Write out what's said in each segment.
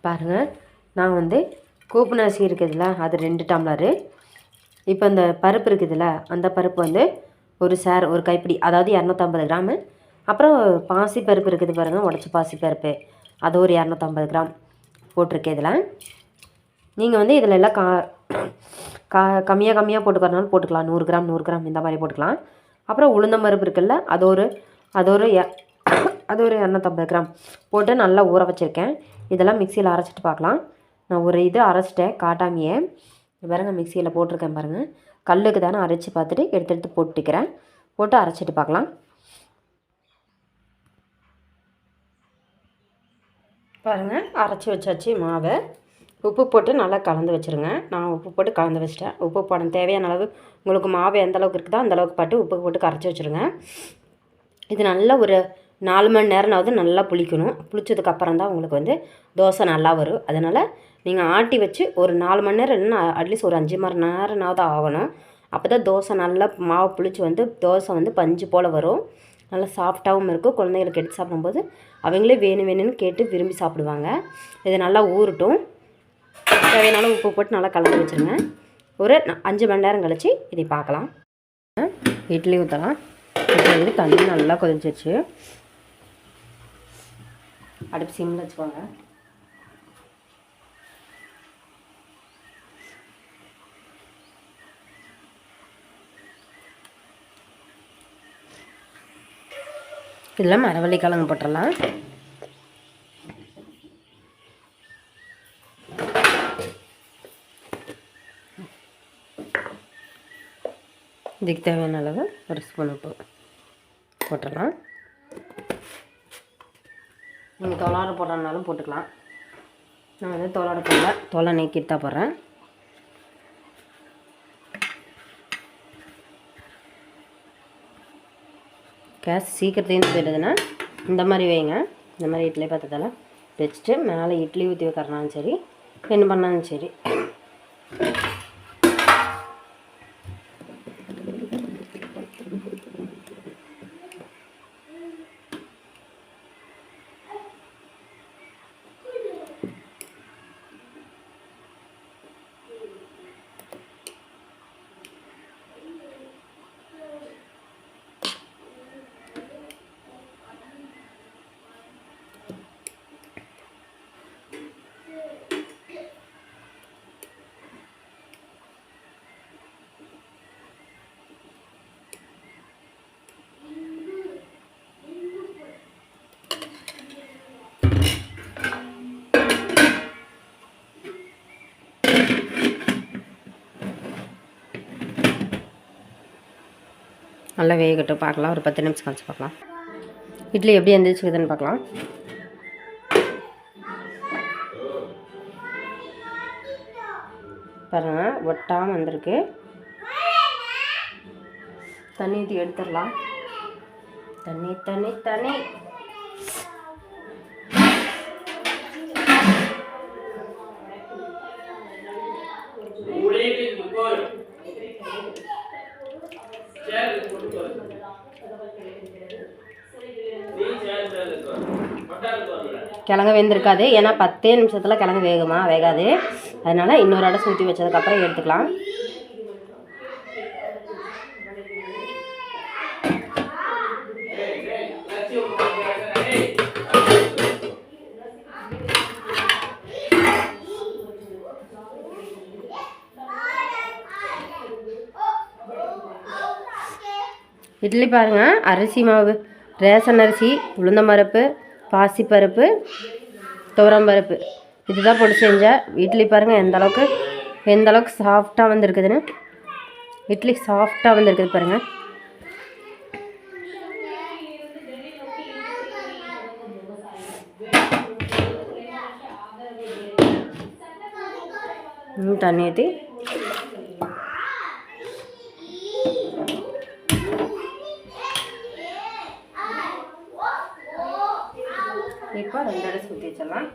பாருங்கள், நான் வந்து கூப்புன அரிசி இருக்குதுல்ல, அது 2 டம்ளரு. இப்போ இந்த பருப்பு இருக்குதுல்ல, அந்த பருப்பு வந்து ஒரு கைப்பிடி, அதாவது 250 கிராமு. அப்புறம் பாசி பருப்பு இருக்குது பாருங்கள், உடச்ச பாசி பருப்பு, அது ஒரு 250 கிராம் போட்டிருக்கேன் இதில். நீங்கள் வந்து இதில் எல்லாம் கம்மியாக போட்டுக்கிறனாலும் போட்டுக்கலாம். 100 கிராம் 100 கிராம் இந்த மாதிரி போட்டுக்கலாம். அப்புறம் உளுந்தம் பருப்பு இருக்குல்ல, அது ஒரு 250 கிராம் போட்டு நல்லா ஊற வச்சுருக்கேன். இதெல்லாம் மிக்சியில் அரைச்சிட்டு பார்க்கலாம். நான் ஒரு இது அரைச்சிட்டேன் காட்டாமையே. பாருங்கள், மிக்சியில் போட்டிருக்கேன் பாருங்கள். கல்லுக்கு தானே அரைச்சி பார்த்துட்டு எடுத்து போட்டுக்கிறேன். போட்டு அரைச்சிட்டு பார்க்கலாம். பாருங்கள், அரைச்சி வச்சாச்சு மாவை. உப்பு போட்டு நல்லா கலந்து வச்சுருங்க. நான் உப்பு போட்டு கலந்து வச்சிட்டேன். உப்பு போட தேவையான அளவு உங்களுக்கு மாவு எந்த அளவுக்கு இருக்குதோ அந்தளவுக்கு பாட்டு உப்பு போட்டு கரைச்சி வச்சுருங்க. இது நல்லா ஒரு 4 மணி நேரம்னாவது நல்லா புளிக்கணும். புளிச்சதுக்கப்புறம் தான் உங்களுக்கு வந்து தோசை நல்லா வரும். அதனால் நீங்கள் ஆட்டி வச்சு ஒரு 4 மணி நேரம் இல்லைன்னா அட்லீஸ்ட் ஒரு 5 மணி நேரம்னாவது ஆகணும். அப்போ தான் தோசை நல்லா மாவு புளிச்சு வந்து தோசை வந்து பஞ்சு போல் வரும். நல்லா சாஃப்டாகவும் இருக்கும். குழந்தைங்களுக்கு எடுத்து சாப்பிடும்போது அவங்களே வேணும்னு கேட்டு விரும்பி சாப்பிடுவாங்க. இது நல்லா ஊறட்டும். தேவையான உப்பு போட்டு நல்லா கலந்து வச்சுருங்க. ஒரு 5 மணி நேரம் கழித்து இதை பார்க்கலாம். இட்லி ஊற்றலாம். இட்லி வந்து தண்ணி நல்லா கொதிச்சிருச்சு. அடுப்பு சிம்மில் வச்சுக்கோங்க. இதில் மரவள்ளி கிழங்கு போட்டுடலாம். இதுக்கு தேவையான அளவு ஒரு ஸ்பூன் உப்பு போட்டுடலாம். நீங்கள் தோலாட போடுறதுனாலும் போட்டுக்கலாம். நான் வந்து தோலாட போடல, தோலை நீக்கிட்டு தான் போடுறேன். கேஸ் சீக்கிரத்தையும் போயிடுதுன்னா இந்த மாதிரி வைங்க. இந்த மாதிரி இட்லி பாத்திரத்தில் வச்சுட்டு மேலே இட்லி ஊற்றி வைக்கிறனாலும் சரி, என்ன பண்ணாலும் சரி. நல்லா வேகட்டும், பார்க்கலாம். ஒரு 10 நிமிஷம் கழிச்சு பார்க்கலாம். இட்லி எப்படி எந்திரிச்சுக்குதுன்னு பார்க்கலாம். பாருங்கள், ஒட்டாமல் வந்திருக்கு. தண்ணி ஊற்றி எடுத்துடலாம். தண்ணி தண்ணி தண்ணி கிழங்கு வெந்திருக்காது. ஏன்னா 10 நிமிஷத்தில் கிழங்கு வேகாது. அதனால் இன்னொரு அடை ஊற்றி வச்சதுக்கப்புறம் எடுத்துக்கலாம். இட்லி பாருங்கள், அரிசி மாவு, ரேஷன் அரிசி, உளுந்தம்பருப்பு, பாசிப்பருப்பு, துவரம்பருப்பு இதுதான் போட்டு செஞ்சேன். இட்லி பாருங்கள் எந்த அளவுக்கு சாஃப்டாக வந்துருக்குதுன்னு. இட்லி சாஃப்டாக வந்துருக்குது பாருங்கள். தண்ணி ஊற்றி இப்போ 2 அடை ஊற்றி வச்சிடலாம்.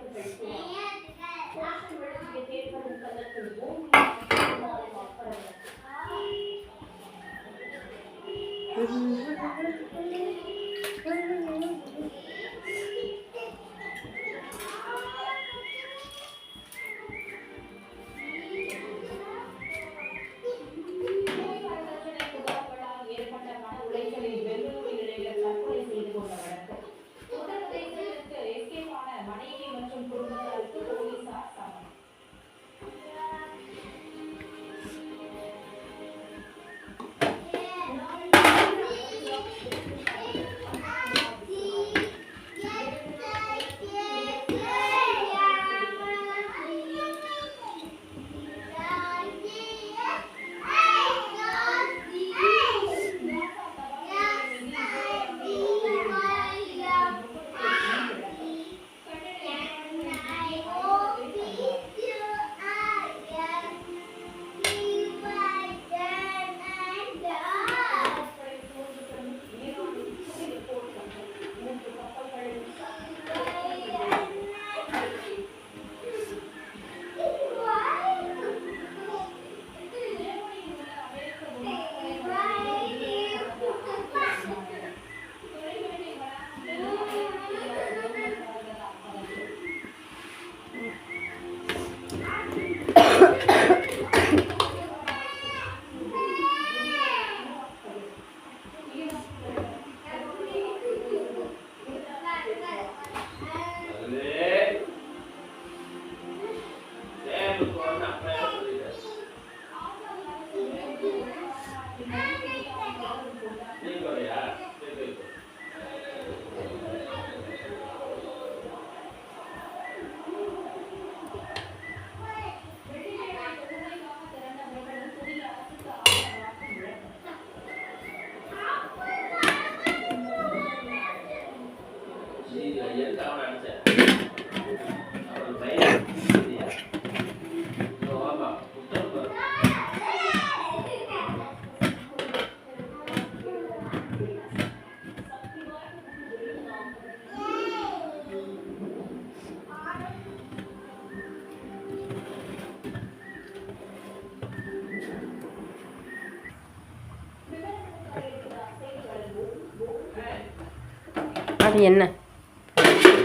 எண்ணெய்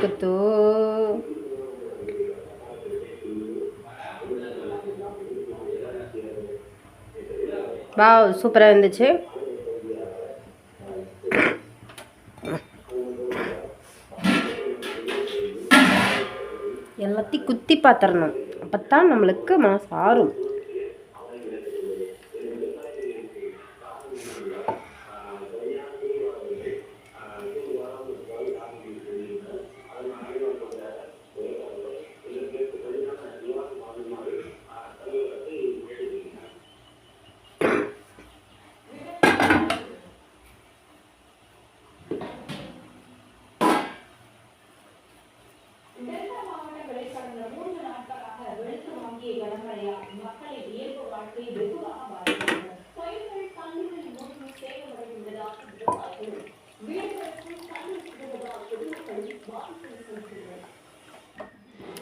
குத்து. வா, சூப்பராக இருந்துச்சு. எல்லாத்தையும் குத்தி பார்த்துடணும், அப்போ தான் நம்மளுக்கு மனசு ஆறும்.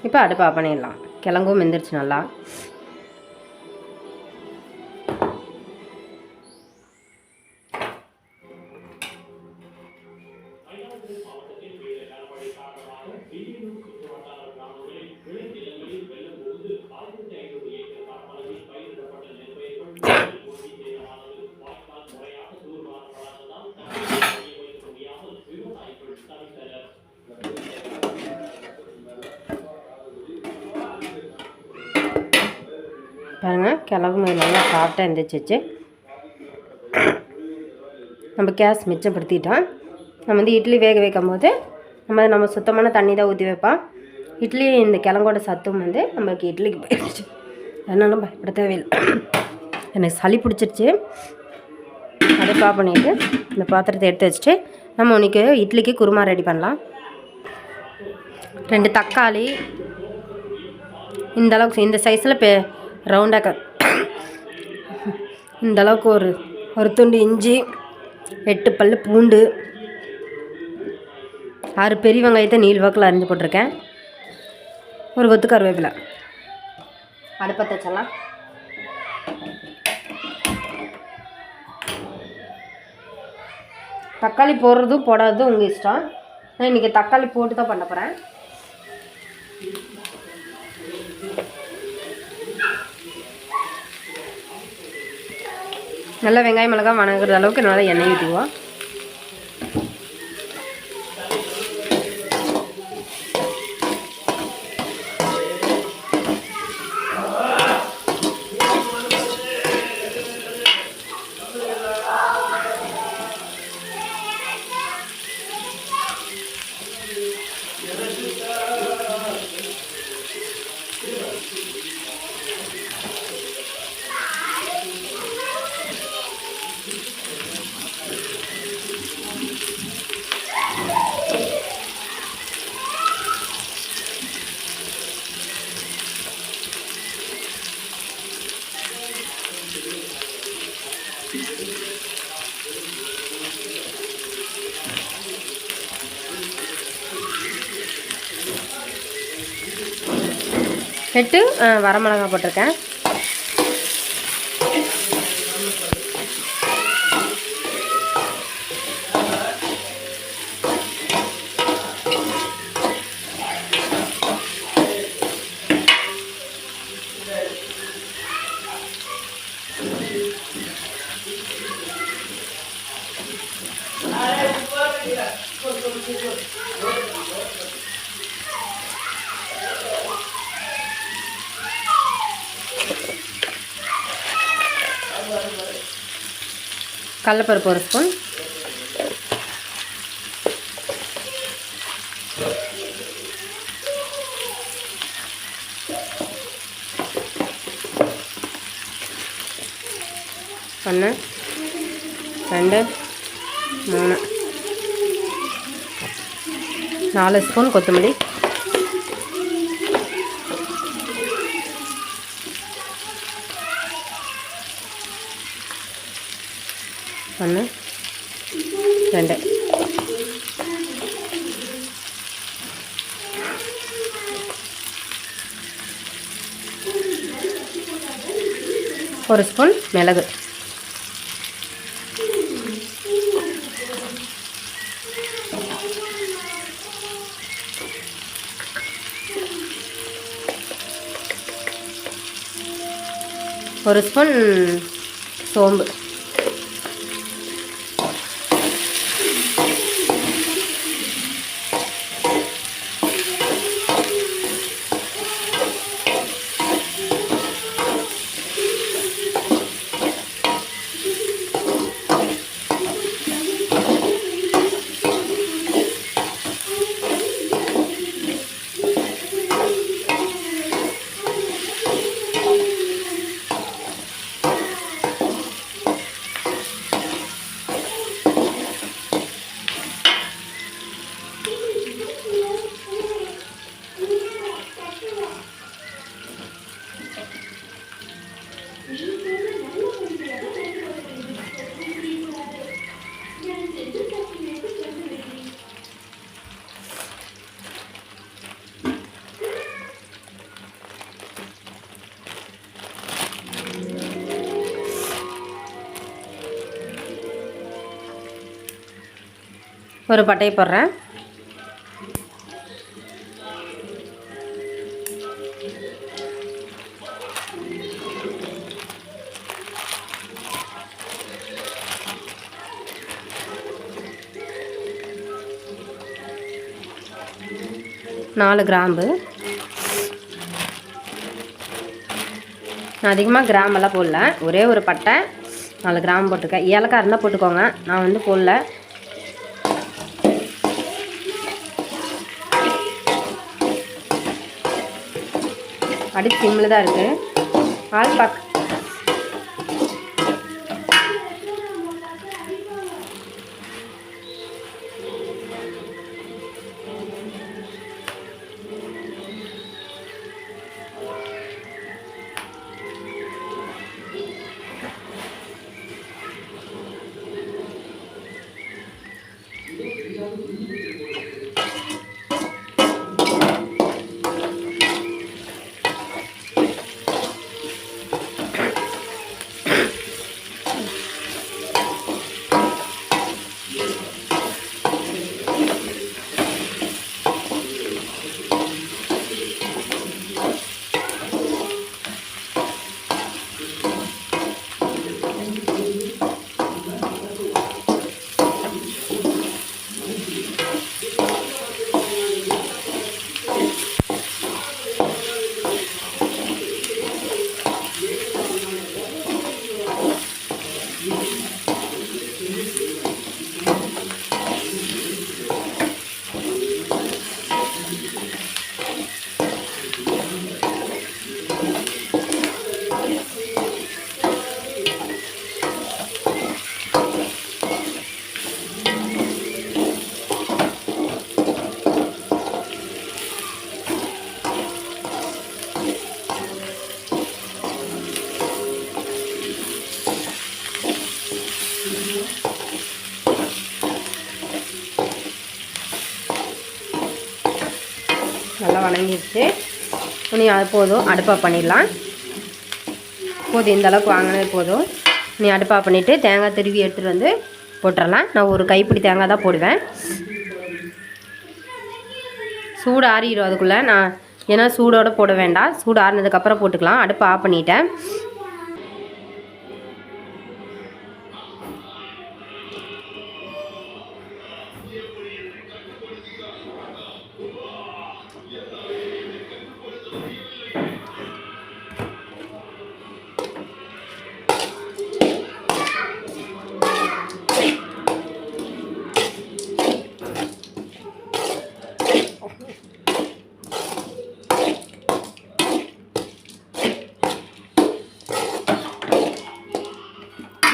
இப்போ அடுப்பு ஆஃப் பண்ணிடலாம். கிழங்கும் வெந்துருச்சு நல்லா. பாருங்கள், கிழங்கு நல்லா சாப்பிட்டா இருந்துச்சு. நம்ம கேஸ் மிச்சப்படுத்திட்டோம். நம்ம வந்து இட்லி வேக வைக்கும் போது நம்ம சுத்தமான தண்ணி தான் ஊற்றி வைப்போம். இட்லி இந்த கிழங்கோட சத்தும் வந்து நம்மளுக்கு இட்லிக்கு போயிடுச்சு. அதனால பயப்பட தேவையில்லை. எனக்கு சளி பிடிச்சிருச்சு. அதை பண்ணிவிட்டு இந்த பாத்திரத்தை எடுத்து வச்சுட்டு நம்ம இன்னைக்கு இட்லிக்கு குருமா ரெடி பண்ணலாம். 2 தக்காளி இந்த அளவுக்கு, இந்த சைஸில் ரவுண்டாக இந்த அளவுக்கு ஒரு துண்டு இஞ்சி, 8 பல் பூண்டு, 6 பெரிய வெங்காயத்தை நீள் வாக்கில் அரிஞ்சு போட்டிருக்கேன். ஒரு கொத்து கருவேப்பிலை. அடுப்பத்தை வச்சலாம். தக்காளி போடுறதும் போடாததும் உங்கள் இஷ்டம். நான் இன்றைக்கி தக்காளி போட்டு தான் பண்ண போகிறேன். நல்லா வெங்காயம் மிளகாய் வணங்குற அளவுக்கு நல்லா எண்ணெய் ஊற்றிக்குவோம். எட்டு வரமிளகா போட்டிருக்கேன். கடலைப்பருப்பு 1 ஸ்பூன், ஒன்று 2 3 4 ஸ்பூன் கொத்தமல்லி, 1 2 1 ஸ்பூன் மிளகு, 1 ஸ்பூன் சோம்பு, ஒரு பட்டையை போடுறேன். நாலு கிராம்பு. நான் அதிகமாக கிராம்பெல்லாம் போடல, ஒரே ஒரு பட்டை 4 கிராம்பு போட்டிருக்கேன். ஏலக்காய் இருந்தால் போட்டுக்கோங்க, நான் வந்து போடல. அடி சிம்மில் தான் இருக்குது. ஆள் நல்லா வணங்கிடுச்சு. இனி அது போதும், அடுப்பாக பண்ணிடலாம். போதும், இந்த அளவுக்கு வாங்கினது போதும். நீ அடுப்பாக பண்ணிவிட்டு தேங்காய் திருவி எடுத்துகிட்டு வந்து போட்டுடலாம். நான் ஒரு கைப்பிடி தேங்காய் தான் போடுவேன். சூடு ஆறிடும் அதுக்குள்ளே. நான் ஏன்னா சூடோடு போட வேண்டாம், சூடு ஆறினதுக்கப்புறம் போட்டுக்கலாம். அடுப்பை ஆஃப் பண்ணிட்டேன்.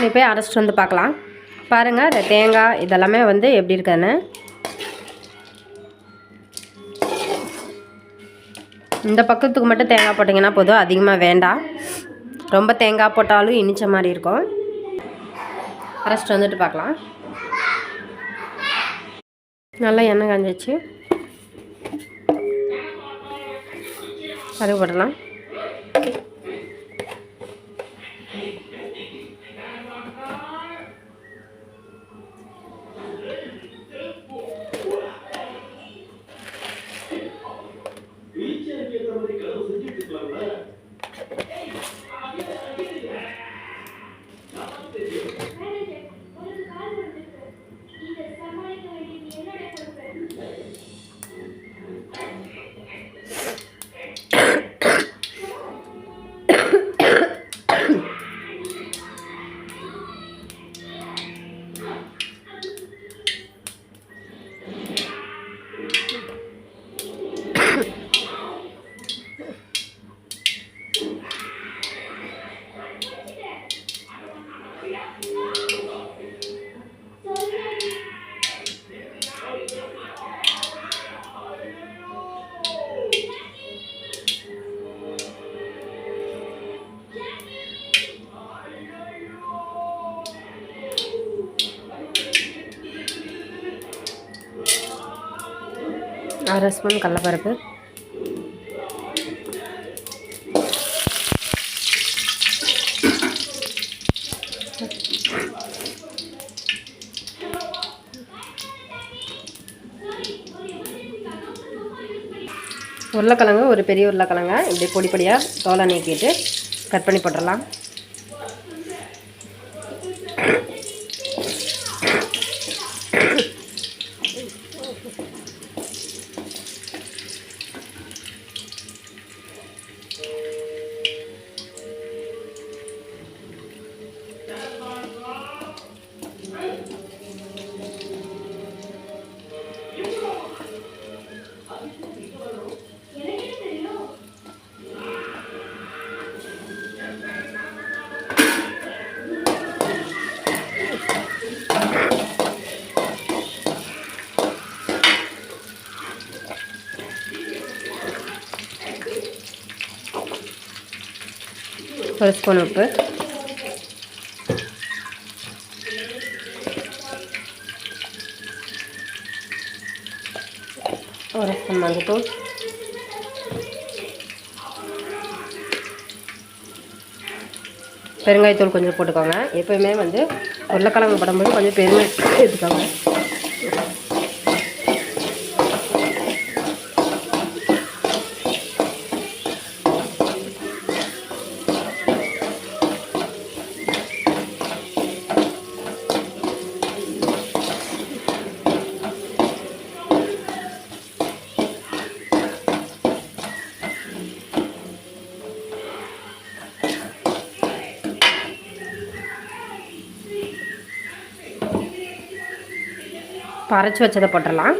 நீ போய் அரைச்சிட்டு வந்து பார்க்கலாம். பாருங்கள், இந்த தேங்காய் இதெல்லாமே வந்து எப்படி இருக்குன்னு. இந்த பக்கத்துக்கு மட்டும் தேங்காய் போட்டிங்கன்னா போதும், அதிகமாக வேண்டாம். ரொம்ப தேங்காய் போட்டாலும் இனிச்ச மாதிரி இருக்கும். அரைச்சிட்டு வந்துட்டு பார்க்கலாம். நல்லா எண்ணெய் காஞ்சிச்சு, அது போடலாம். 1/2 ஸ்பூன் கடலைப்பருப்பு, உருளைக்கிழங்கு ஒரு பெரிய உருளைக்கிழங்க இப்படி பொடி பொடியாக தோலை நீக்கிட்டு கட் பண்ணி போட்டுடலாம். ஒரு ஸ்பூன் உப்பு, ஒரு ஸ்பூன் மஞ்சள்தூள், பெருங்காயத்தூள் கொஞ்சம் போட்டுக்கோங்க. எப்போயுமே வந்து உருளைக்கிழங்கு போடும்போது கொஞ்சம் பெருங்காயம் எடுத்துக்கோங்க. அரைச்சி வச்சதை போட்டுடலாம்.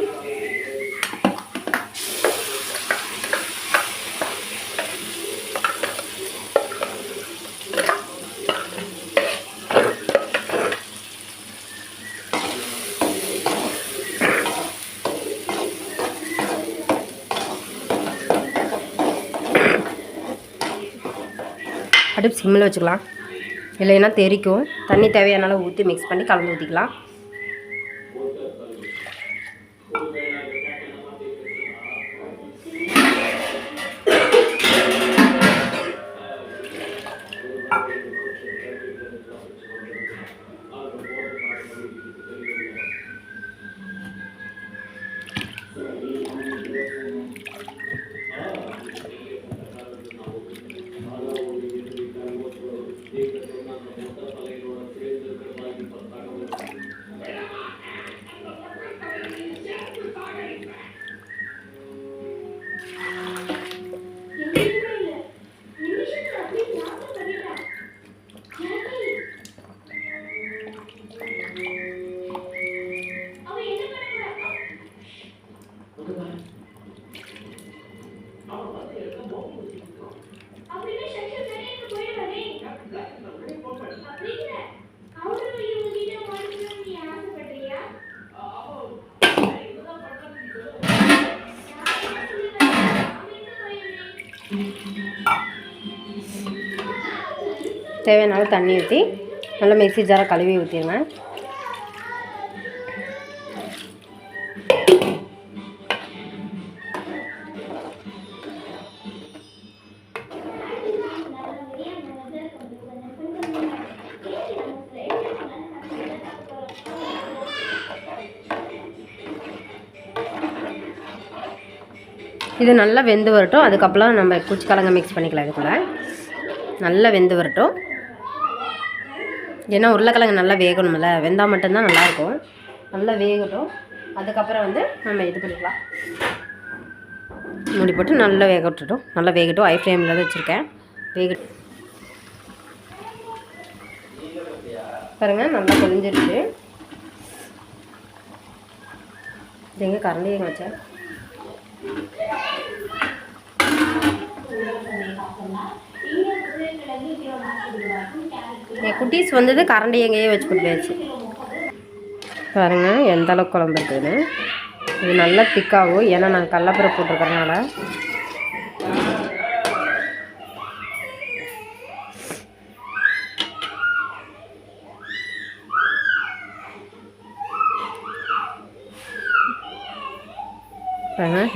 அடுப்பு சிம்மில் வச்சுக்கலாம், இல்லைன்னா தெறிக்கும். தண்ணி தேவையான அளவு ஊற்றி மிக்ஸ் பண்ணி கலந்து ஊற்றிக்கலாம். தேவையான அளவு தண்ணி ஊற்றி நல்லா மிக்ஸி ஜாரை கழுவி ஊற்றிடுங்க. இது நல்லா வெந்து வரட்டும். அதுக்கப்புறம் நம்ம குச்சிக்கிழங்க மிக்ஸ் பண்ணிக்கலாம். இது கூட நல்லா வெந்து வரட்டும். ஏன்னா உருளைக்கிழங்கு நல்லா வேகணும்ல, வெந்தால் மட்டும்தான் நல்லாயிருக்கும். நல்லா வேகட்டும். அதுக்கப்புறம் வந்து நம்ம இது பண்ணிக்கலாம். மூடி போட்டு நல்லா வேக விட்டுட்டோம். நல்லா வேகட்டும். ஹை ஃப்ளேமில் தான் வச்சுருக்கேன். வேகட்டும் பாருங்கள், நல்லா கொதிஞ்சிருச்சு. எங்கே கரண்டி எங்கே வச்சேன்? என் குட்டீஸ் வந்தது கரண்டி எங்கேயே வச்சு கொடுத்தாச்சு. பாருங்கள் எந்த அளவுக்கு குழம்பு இருக்குதுன்னு. இது நல்லா திக்காகும், ஏன்னா நாங்கள் கடலப்பருப்பு போட்டிருக்கறனால.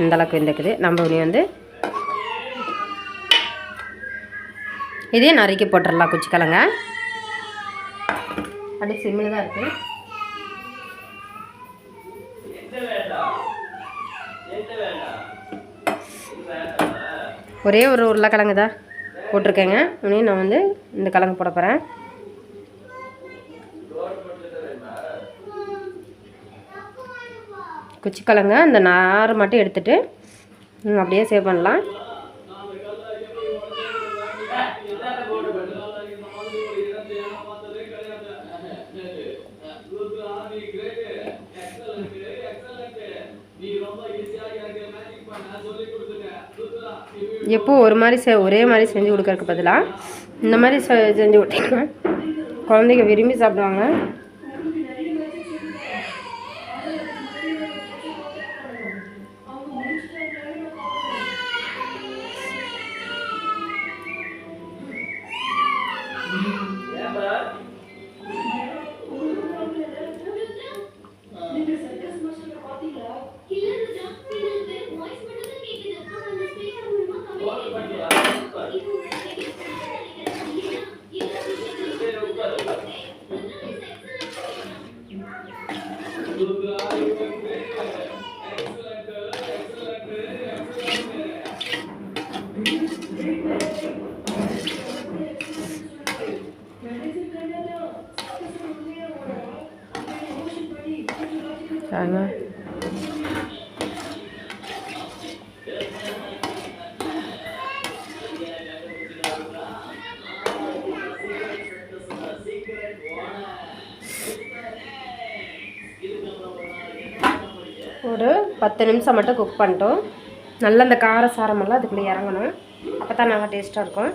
இந்த அளவுக்கு வெந்துக்குது. நம்ம இனி வந்து இதே நறுக்கி போட்டுடலாம் குச்சிக்கிழங்க. அப்படியே சிம்மில் தான் இருக்குது. ஒரே ஒரு உருளைக்கிழங்கு தான் போட்டிருக்கேங்க. இனி நான் வந்து இந்த கிழங்கு போட போகிறேன். குச்சிக்கிழங்க அந்த நார் மட்டும் எடுத்துகிட்டு அப்படியே சேவ் பண்ணலாம். எப்போ ஒரு மாதிரி ஒரே மாதிரி செஞ்சு கொடுக்கறதுக்கு பதிலாக இந்த மாதிரி செஞ்சு கொடுத்தீங்கன்னா குழந்தைங்க விரும்பி சாப்பிடுவாங்க. ஒரு 10 நிமிஷம் மட்டும் குக் பண்ணிட்டோம். நல்லா அந்த கார சாரமெல்லாம் அதுக்குள்ளே இறங்கணும். அப்போ தான் நல்லா டேஸ்ட்டாக இருக்கும்.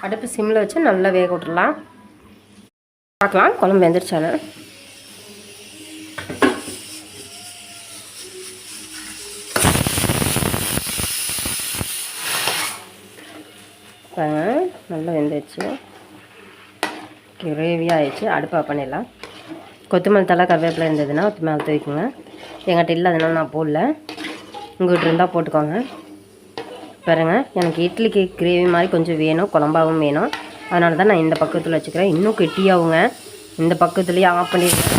அடுப்பு சிம்மில் வச்சு நல்லா வேக விட்டுடலாம். பார்க்கலாம் குழம்பு வெந்துருச்சானு. நல்லா வெந்துருச்சு, கிரேவியாக ஆயிடுச்சு. அடுப்பு ஆஃப் பண்ணிடலாம். கொத்தமல்லி தலை கருவேப்பிலை இருந்ததுன்னா மேலே தூக்கிக்கோங்க. எங்கிட்ட இல்லை அதனால நான் போடல, உங்கள்கிட்ட இருந்தால் போட்டுக்கோங்க. பாருங்க, எனக்கு இட்லிக்கு கிரேவி மாதிரி கொஞ்சம் வேணும், குழம்பாகவும் வேணும். அதனால தான் நான் இந்த பக்கத்தில் வச்சுக்கிறேன். இன்னும் கெட்டியாகுங்க. இந்த பக்கத்துலேயே ஆஃப் பண்ணிடுறேன்.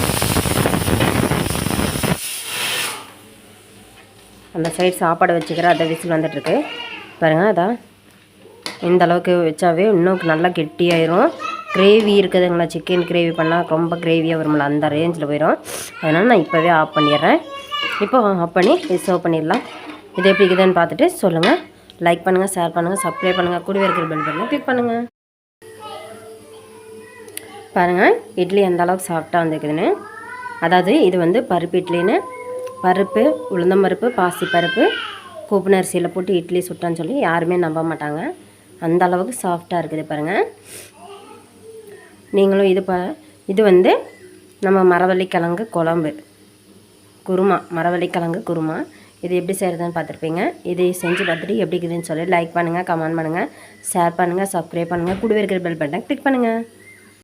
அந்த சைடு சாப்பாடு வச்சுக்கிறேன். அதை விசில் வந்துட்டுருக்கு பாருங்கள். அதான் இந்த அளவுக்கு வச்சாவே இன்னும் நல்லா கெட்டியாயிரும். கிரேவி இருக்குதுங்களா, சிக்கன் கிரேவி பண்ணால் ரொம்ப கிரேவியாக வரும்ல, அந்த ரேஞ்சில் போயிடும். அதனால் நான் இப்போவே ஆஃப் பண்ணிடுறேன். இப்போ ஆஃப் பண்ணி சர்வ் பண்ணிடலாம். இது எப்படி இருக்குதுன்னு பார்த்துட்டு சொல்லுங்கள். லைக் பண்ணுங்கள், ஷேர் பண்ணுங்கள், சப்ஸ்கிரைப் பண்ணுங்கள், கூடவே இருக்கிற பெல் பட்டனை கிளிக் பண்ணுங்கள். பாருங்கள் இட்லி எந்த அளவுக்கு சாஃப்டாக வந்துருக்குதுன்னு. அதாவது இது வந்து பருப்பு இட்லின்னு, பருப்பு உளுந்தம்பருப்பு பாசிப்பருப்பு கூப்பின அரிசியில் போட்டு இட்லி சுட்டான்னு சொல்லி யாருமே நம்ப மாட்டாங்க. அந்த அளவுக்கு சாஃப்டாக இருக்குது பாருங்கள். நீங்களும் இது வந்து நம்ம மரவள்ளிக்கிழங்கு குழம்பு குருமா, மரவள்ளிக்கிழங்கு குருமா. இது எப்படி செய்கிறதுன்னு பார்த்துருப்பீங்க. இது செஞ்சு பார்த்துட்டு எப்படி இருக்குதுன்னு சொல்லி லைக் பண்ணுங்கள், கமெண்ட் பண்ணுங்கள், ஷேர் பண்ணுங்கள், சப்ஸ்கிரைப் பண்ணுங்கள், கூடவே இருக்கிற பெல் பட்டனை கிளிக் பண்ணுங்கள்.